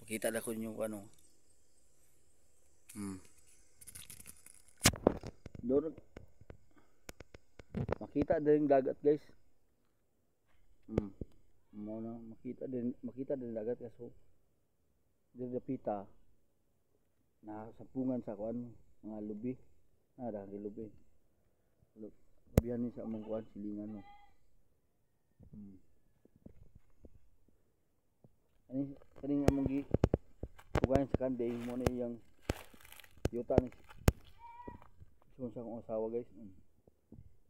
Makita na ko yung ano. Doon makita din yung dagat, guys. Mo na makita din dagat kaso dili dapita na sapungan sa kuan mga lubi. Dahil lubi. Labihan ni sa among kuan silingan no. Kaning among gi tugayan sa kanday mo na iyang yuta ni sa akong asawa, guys.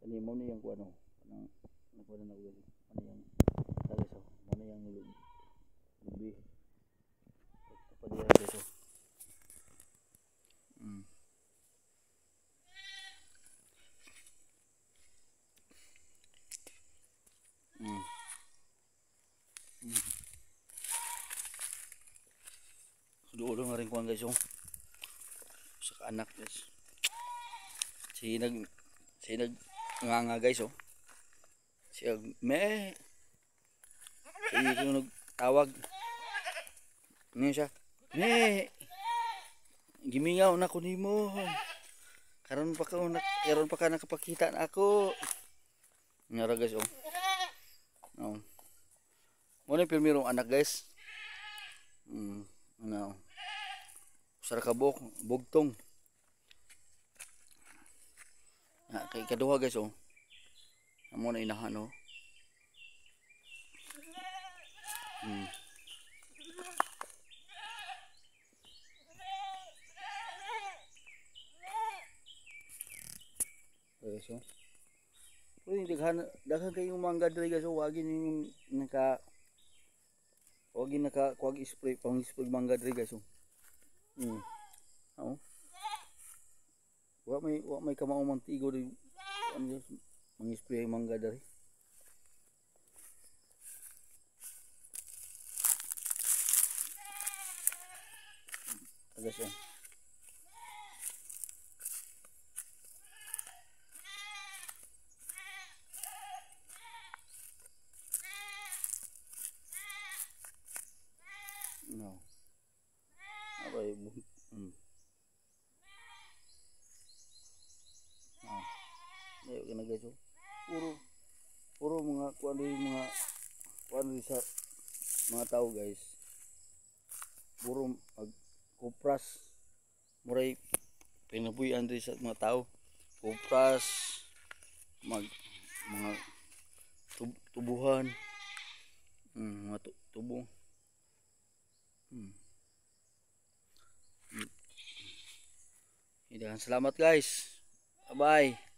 Kani mo na iyang kuan no. Kanang nakuha na ugali. Ano yang tali so mo na iyang lubi. Padiyan dito. Dulo nga rin kuhan, guys, yung sa anak, guys. Sinag nga guys, oh. Siya me yung nagtawag. Ano siya? Me gimingaw na ko nimo. Karon pa ka nakapakita na ako. Ngara, guys, oh. Mo na pirmirong anak, guys. Ano? Usara ka bugtong. Kay kaduha, guys, oh. Amo na inahan, oh. Guys, oh. Uy, daghan kayong mangga diri, guys, oh. Wagin kuwag spray pang spray mangga diri, guys, oh. Wa may kamao mantigo di ano mang spray mangga diri. Guys, oh. No. Abay, ayo kena, guys, oh. Puro mga kuan sa mga tao, guys. Puro kupras muray pinabuyan diri sa mga tao. Kupras mga tubuhan. Mga tubo. Salamat, guys. Bye-bye.